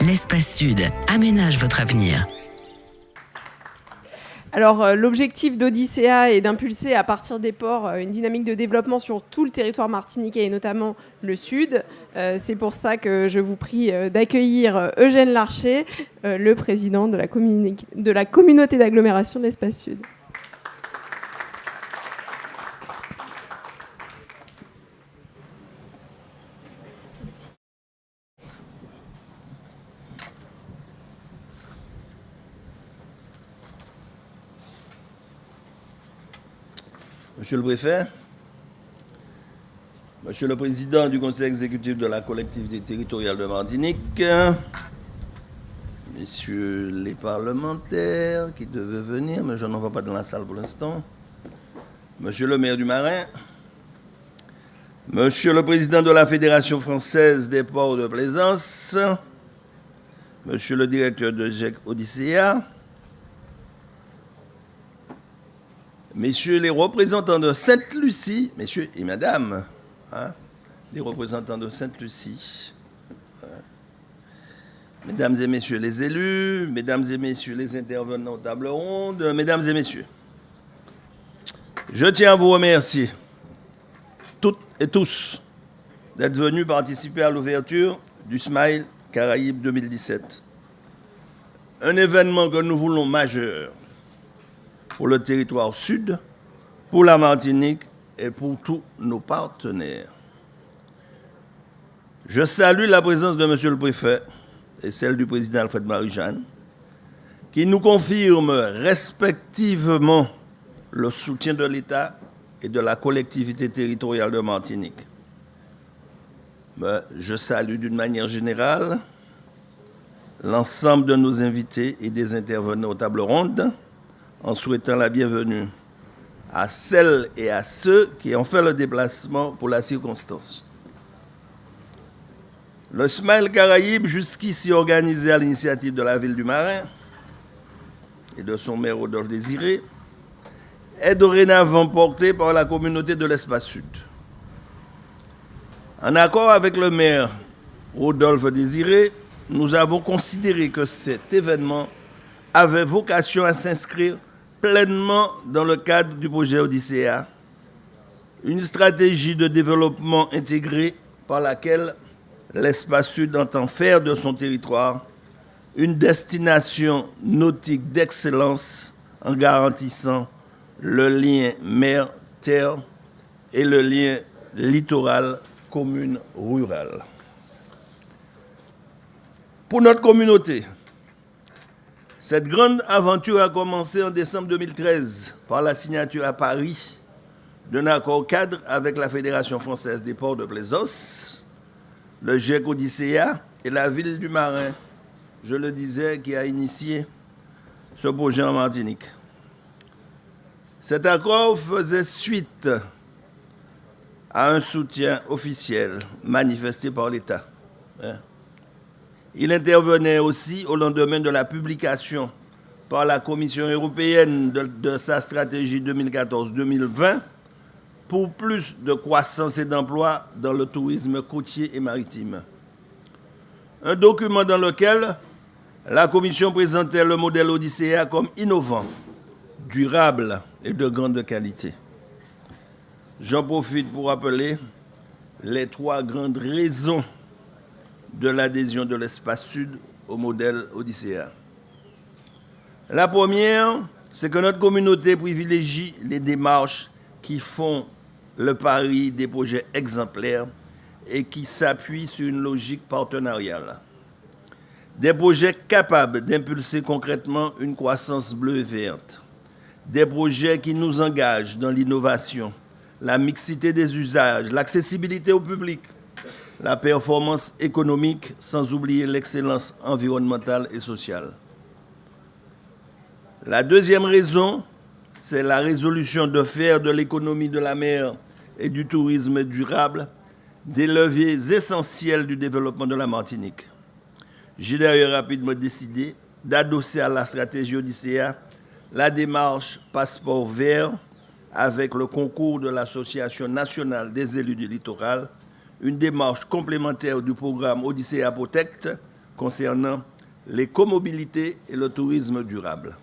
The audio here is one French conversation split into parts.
L'Espace Sud aménage votre avenir. Alors, l'objectif d'Odyssea est d'impulser à partir des ports une dynamique de développement sur tout le territoire martiniquais et notamment le sud. C'est pour ça que je vous prie d'accueillir Eugène Larcher, le président de la communauté d'agglomération de l'Espace Sud. Monsieur le préfet, Monsieur le président du conseil exécutif de la collectivité territoriale de Martinique, messieurs les parlementaires qui devaient venir, mais je n'en vois pas dans la salle pour l'instant, monsieur le maire du Marin, monsieur le président de la Fédération française des ports de plaisance, monsieur le directeur de GEC Odyssea, messieurs les représentants de Sainte-Lucie, messieurs et madame, les représentants de Sainte-Lucie, mesdames et messieurs les élus, mesdames et messieurs les intervenants aux tables rondes, mesdames et messieurs, je tiens à vous remercier, toutes et tous, d'être venus participer à l'ouverture du Smile Caraïbes 2017. Un événement que nous voulons majeur pour le territoire sud, pour la Martinique et pour tous nos partenaires. Je salue la présence de Monsieur le Préfet et celle du Président Alfred Marie-Jeanne, qui nous confirment respectivement le soutien de l'État et de la collectivité territoriale de Martinique. Je salue d'une manière générale l'ensemble de nos invités et des intervenants aux tables rondes, en souhaitant la bienvenue à celles et à ceux qui ont fait le déplacement pour la circonstance. Le Smile Caraïbes, jusqu'ici organisé à l'initiative de la ville du Marin et de son maire Rodolphe Désiré, est dorénavant porté par la communauté de l'Espace Sud. En accord avec le maire Rodolphe Désiré, nous avons considéré que cet événement avait vocation à s'inscrire pleinement dans le cadre du projet Odyssea, une stratégie de développement intégrée par laquelle l'Espace Sud entend faire de son territoire une destination nautique d'excellence en garantissant le lien mer-terre et le lien littoral commune-rurale. Pour notre communauté, cette grande aventure a commencé en décembre 2013 par la signature à Paris d'un accord cadre avec la Fédération française des ports de plaisance, le GEC Odyssea et la ville du Marin, je le disais, qui a initié ce projet en Martinique. Cet accord faisait suite à un soutien officiel manifesté par l'État. Il intervenait aussi au lendemain de la publication par la Commission européenne de sa stratégie 2014-2020 pour plus de croissance et d'emploi dans le tourisme côtier et maritime. Un document dans lequel la Commission présentait le modèle Odyssea comme innovant, durable et de grande qualité. J'en profite pour rappeler les 3 grandes raisons de l'adhésion de l'Espace Sud au modèle Odyssea. La première, c'est que notre communauté privilégie les démarches qui font le pari des projets exemplaires et qui s'appuient sur une logique partenariale. Des projets capables d'impulser concrètement une croissance bleue et verte. Des projets qui nous engagent dans l'innovation, la mixité des usages, l'accessibilité au public, la performance économique, sans oublier l'excellence environnementale et sociale. La deuxième raison, c'est la résolution de faire de l'économie de la mer et du tourisme durable des leviers essentiels du développement de la Martinique. J'ai d'ailleurs rapidement décidé d'adosser à la stratégie Odyssea la démarche Passeport vert avec le concours de l'Association nationale des élus du littoral, une démarche complémentaire du programme Odyssea Protect concernant l'écomobilité et le tourisme durable.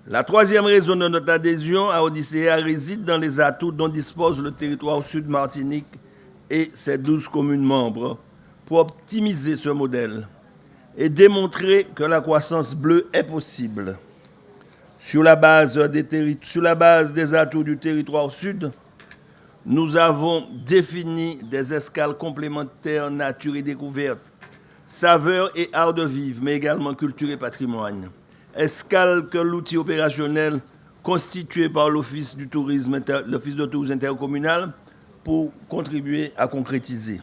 La troisième raison de notre adhésion à Odyssea réside dans les atouts dont dispose le territoire sud Martinique et ses 12 communes membres pour optimiser ce modèle et démontrer que la croissance bleue est possible. Sur la base des atouts du territoire sud, nous avons défini des escales complémentaires nature et découverte, saveurs et art de vivre, mais également culture et patrimoine. Escale que l'outil opérationnel constitué par l'Office de tourisme intercommunal pour contribuer à concrétiser.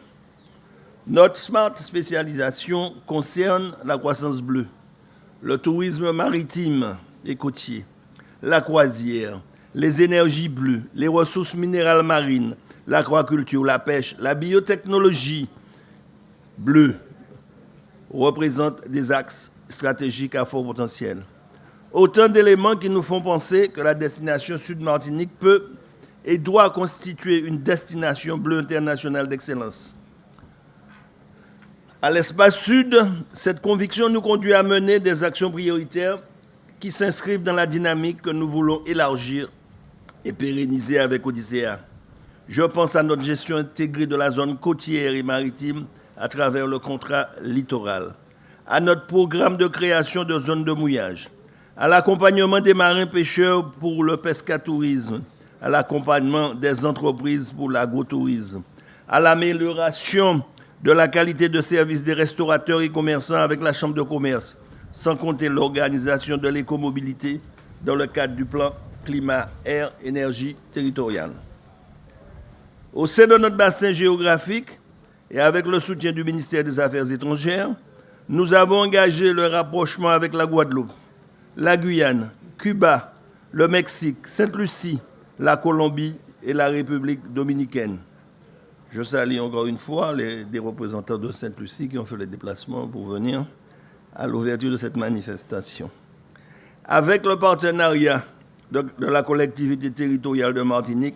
Notre smart spécialisation concerne la croissance bleue, le tourisme maritime et côtier, la croisière, les énergies bleues, les ressources minérales marines, l'aquaculture, la pêche, la biotechnologie bleue représentent des axes stratégiques à fort potentiel. Autant d'éléments qui nous font penser que la destination Sud-Martinique peut et doit constituer une destination bleue internationale d'excellence. À l'espace sud, cette conviction nous conduit à mener des actions prioritaires qui s'inscrivent dans la dynamique que nous voulons élargir et pérenniser avec Odyssea. Je pense à notre gestion intégrée de la zone côtière et maritime à travers le contrat littoral, à notre programme de création de zones de mouillage, à l'accompagnement des marins pêcheurs pour le pescatourisme, à l'accompagnement des entreprises pour l'agrotourisme, à l'amélioration de la qualité de service des restaurateurs et commerçants avec la Chambre de commerce, sans compter l'organisation de l'écomobilité dans le cadre du plan climat-air-énergie territorial. Au sein de notre bassin géographique et avec le soutien du ministère des Affaires étrangères, nous avons engagé le rapprochement avec la Guadeloupe, la Guyane, Cuba, le Mexique, Sainte-Lucie, la Colombie et la République dominicaine. Je salue encore une fois des représentants de Sainte-Lucie qui ont fait le déplacement pour venir à l'ouverture de cette manifestation. Avec le partenariat de la collectivité territoriale de Martinique,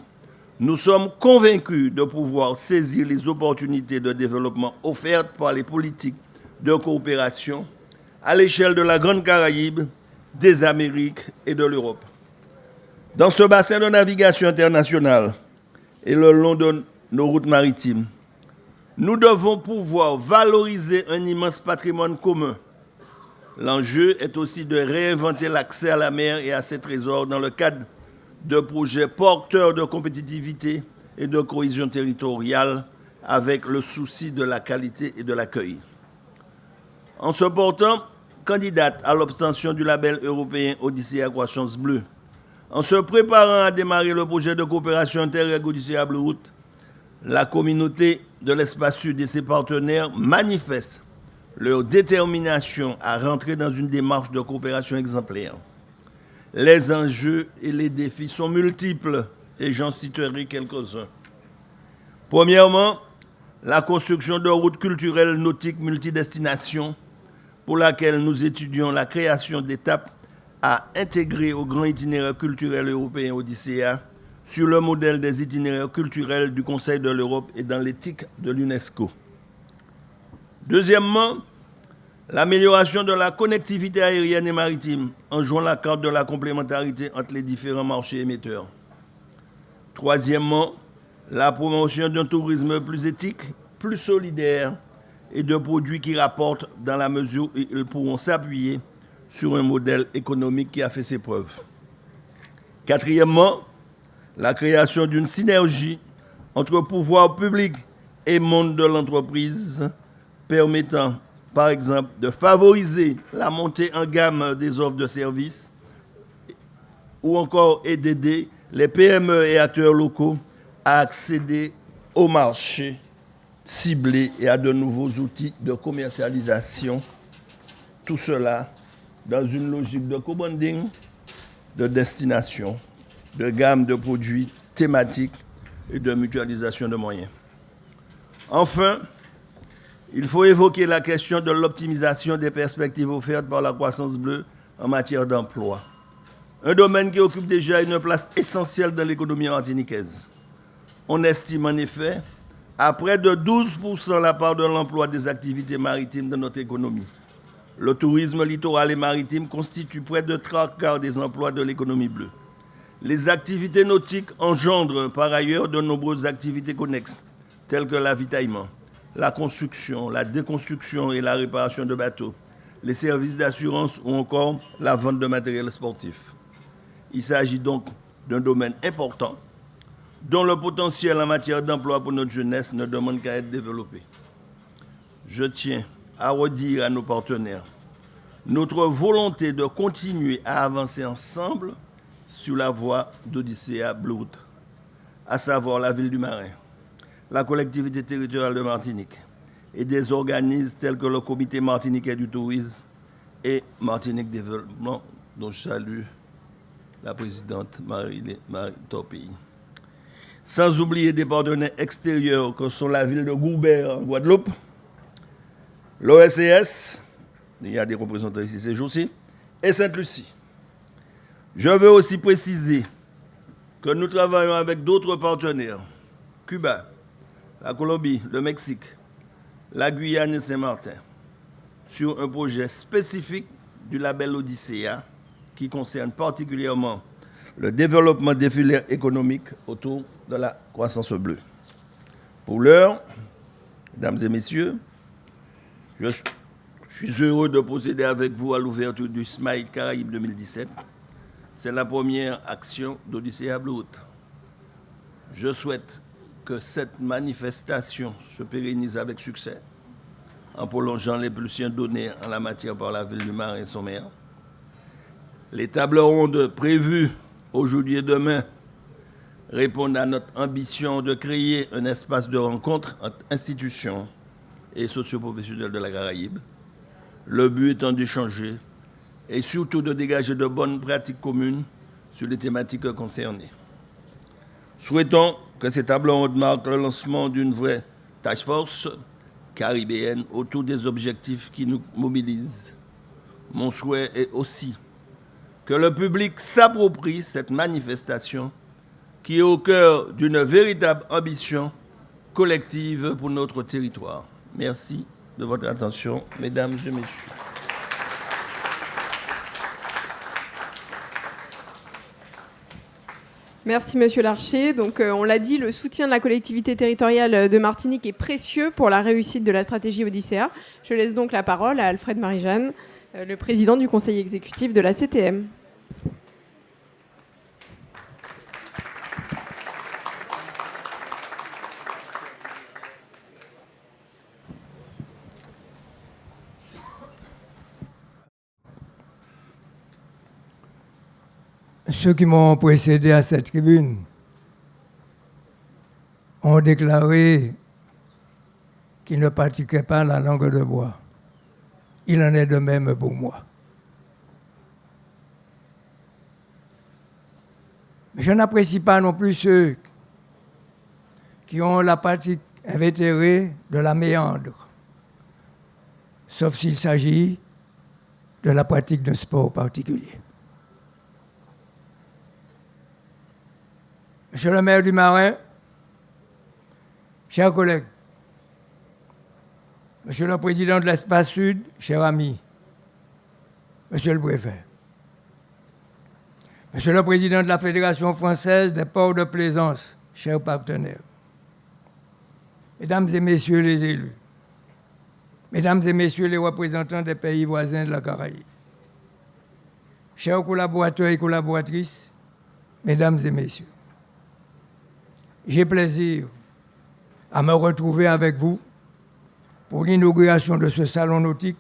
nous sommes convaincus de pouvoir saisir les opportunités de développement offertes par les politiques de coopération à l'échelle de la Grande Caraïbe, des Amériques et de l'Europe. Dans ce bassin de navigation internationale et le long de nos routes maritimes, nous devons pouvoir valoriser un immense patrimoine commun. L'enjeu est aussi de réinventer l'accès à la mer et à ses trésors dans le cadre de projets porteurs de compétitivité et de cohésion territoriale avec le souci de la qualité et de l'accueil. En se portant candidate à l'obtention du label européen Odyssea Croissance Bleue, en se préparant à démarrer le projet de coopération Interreg Odyssea Blue Route, la communauté de l'espace sud et ses partenaires manifestent leur détermination à rentrer dans une démarche de coopération exemplaire. Les enjeux et les défis sont multiples et j'en citerai quelques-uns. Premièrement, la construction de routes culturelles nautiques multidestinations pour laquelle nous étudions la création d'étapes à intégrer au grand itinéraire culturel européen Odyssea sur le modèle des itinéraires culturels du Conseil de l'Europe et dans l'éthique de l'UNESCO. Deuxièmement, l'amélioration de la connectivité aérienne et maritime en jouant la carte de la complémentarité entre les différents marchés émetteurs. Troisièmement, la promotion d'un tourisme plus éthique, plus solidaire et de produits qui rapportent dans la mesure où ils pourront s'appuyer sur un modèle économique qui a fait ses preuves. Quatrièmement, la création d'une synergie entre pouvoir public et monde de l'entreprise permettant, par exemple, de favoriser la montée en gamme des offres de services ou encore et d'aider les PME et acteurs locaux à accéder au marché ciblé et à de nouveaux outils de commercialisation. Tout cela dans une logique de co-branding, de destination, de gamme de produits thématiques et de mutualisation de moyens. Enfin, il faut évoquer la question de l'optimisation des perspectives offertes par la croissance bleue en matière d'emploi. Un domaine qui occupe déjà une place essentielle dans l'économie martiniquaise. On estime en effet À près de 12% la part de l'emploi des activités maritimes dans notre économie. Le tourisme littoral et maritime constitue près de 3/4 des emplois de l'économie bleue. Les activités nautiques engendrent par ailleurs de nombreuses activités connexes, telles que l'avitaillement, la construction, la déconstruction et la réparation de bateaux, les services d'assurance ou encore la vente de matériel sportif. Il s'agit donc d'un domaine important dont le potentiel en matière d'emploi pour notre jeunesse ne demande qu'à être développé. Je tiens à redire à nos partenaires notre volonté de continuer à avancer ensemble sur la voie d'Odyssea Blue, à savoir la ville du Marin, la collectivité territoriale de Martinique et des organismes tels que le Comité martiniquais du tourisme et Martinique Développement, dont je salue la présidente Marie Torpille. Sans oublier des partenaires extérieurs que sont la ville de Goubert en Guadeloupe, l'OSCS, il y a des représentants ici ces jours-ci, et Sainte-Lucie. Je veux aussi préciser que nous travaillons avec d'autres partenaires, Cuba, la Colombie, le Mexique, la Guyane et Saint-Martin, sur un projet spécifique du label Odyssea qui concerne particulièrement le développement des filières économiques autour de la croissance bleue. Pour l'heure, mesdames et messieurs, je suis heureux de procéder avec vous à l'ouverture du Smile Caraïbes 2017. C'est la première action d'Odyssea Blue. Je souhaite que cette manifestation se pérennise avec succès en prolongeant les pulsions données en la matière par la ville du Marin et son maire. Les tables rondes prévues aujourd'hui et demain répondent à notre ambition de créer un espace de rencontre entre institutions et socioprofessionnels de la Caraïbe. Le but étant d'échanger et surtout de dégager de bonnes pratiques communes sur les thématiques concernées. Souhaitons que ces tables rondes marquent le lancement d'une vraie task force caribéenne autour des objectifs qui nous mobilisent. Mon souhait est aussi que le public s'approprie cette manifestation qui est au cœur d'une véritable ambition collective pour notre territoire. Merci de votre attention, mesdames et messieurs. Merci Monsieur Larcher. Donc, on l'a dit, le soutien de la collectivité territoriale de Martinique est précieux pour la réussite de la stratégie Odyssea. Je laisse donc la parole à Alfred Marie-Jeanne, le président du conseil exécutif de la CTM. Ceux qui m'ont précédé à cette tribune ont déclaré qu'ils ne pratiquaient pas la langue de bois. Il en est de même pour moi. Je n'apprécie pas non plus ceux qui ont la pratique invétérée de la méandre, sauf s'il s'agit de la pratique d'un sport particulier. Monsieur le maire du Marin, chers collègues, Monsieur le président de l'Espace Sud, cher ami, Monsieur le préfet, Monsieur le président de la Fédération française des ports de plaisance, chers partenaires, Mesdames et Messieurs les élus, Mesdames et Messieurs les représentants des pays voisins de la Caraïbe, chers collaborateurs et collaboratrices, Mesdames et Messieurs, j'ai plaisir à me retrouver avec vous pour l'inauguration de ce salon nautique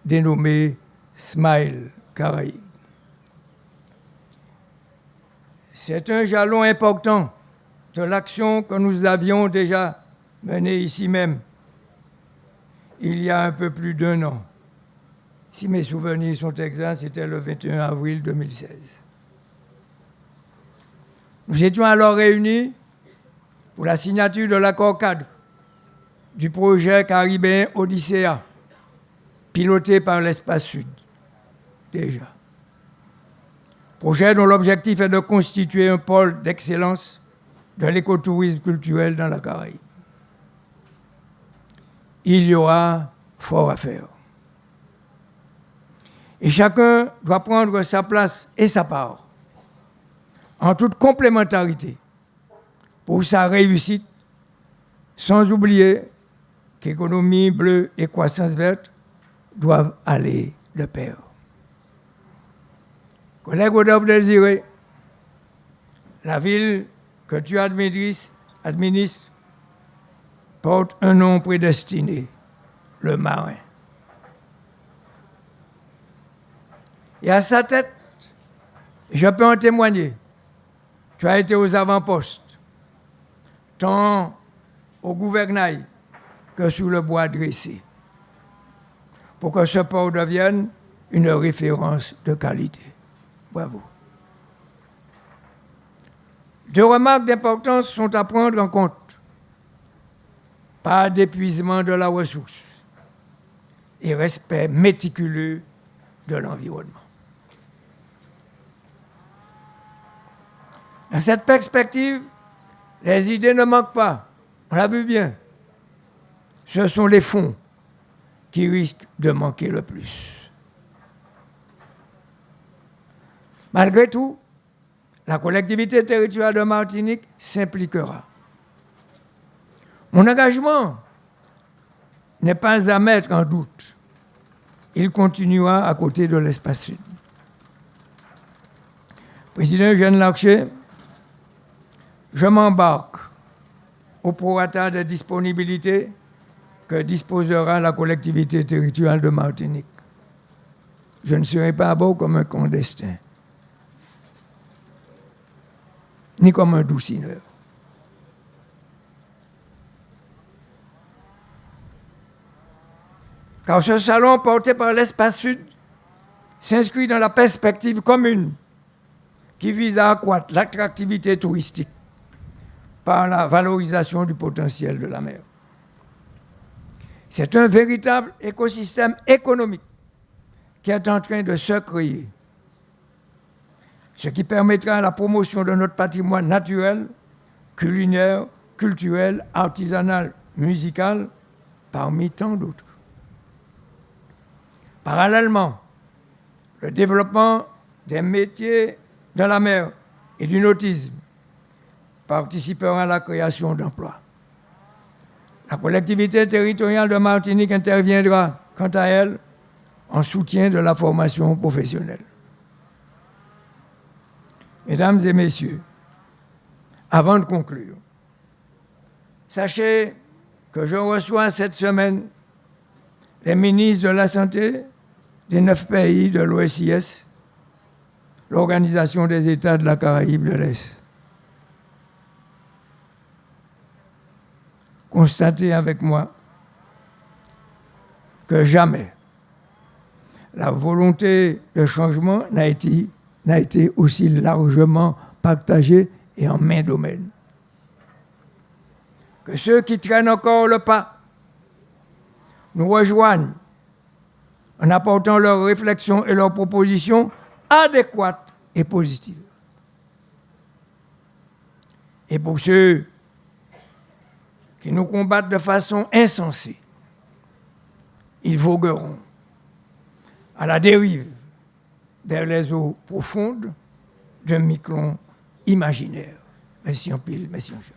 dénommé Smile Caraïbes. C'est un jalon important de l'action que nous avions déjà menée ici même, il y a un peu plus d'1 an. Si mes souvenirs sont exacts, c'était le 21 avril 2016. Nous étions alors réunis pour la signature de l'accord cadre du projet caribéen Odyssea, piloté par l'Espace Sud, déjà. Projet dont l'objectif est de constituer un pôle d'excellence de l'écotourisme culturel dans la Caraïbe. il y aura fort à faire. Et chacun doit prendre sa place et sa part, en toute complémentarité, pour sa réussite, sans oublier qu'économie bleue et croissance verte doivent aller de pair. Collègue Rodolphe Désiré, la ville que tu administres porte un nom prédestiné, le Marin. Et à sa tête, je peux en témoigner, tu as été aux avant-postes, tant au gouvernail que sous le bois dressé, pour que ce port devienne une référence de qualité. Bravo. 2 remarques d'importance sont à prendre en compte. Pas d'épuisement de la ressource et respect méticuleux de l'environnement. Dans cette perspective, les idées ne manquent pas. On l'a vu bien. Ce sont les fonds qui risquent de manquer le plus. Malgré tout, la collectivité territoriale de Martinique s'impliquera. Mon engagement n'est pas à mettre en doute. Il continuera à côté de l'Espace Sud. Président Eugène Larcher, je m'embarque au prorata de disponibilité que disposera la collectivité territoriale de Martinique. Je ne serai pas à bord comme un clandestin, ni comme un doucineur. Car ce salon porté par l'Espace Sud s'inscrit dans la perspective commune qui vise à accroître l'attractivité touristique par la valorisation du potentiel de la mer. C'est un véritable écosystème économique qui est en train de se créer, ce qui permettra la promotion de notre patrimoine naturel, culinaire, culturel, artisanal, musical, parmi tant d'autres. Parallèlement, le développement des métiers de la mer et du nautisme participera à la création d'emplois. La collectivité territoriale de Martinique interviendra, quant à elle, en soutien de la formation professionnelle. Mesdames et messieurs, avant de conclure, sachez que je reçois cette semaine les ministres de la Santé des 9 pays de l'OSIS, l'Organisation des États de la Caraïbe de l'Est. Constatez avec moi que jamais la volonté de changement n'a été aussi largement partagée et en main domaine. Que ceux qui traînent encore le pas nous rejoignent en apportant leurs réflexions et leurs propositions adéquates et positives. Et pour ceux qui nous combattent de façon insensée, ils vogueront à la dérive vers les eaux profondes d'un Miquelon imaginaire. Merci en pile, merci en jeu.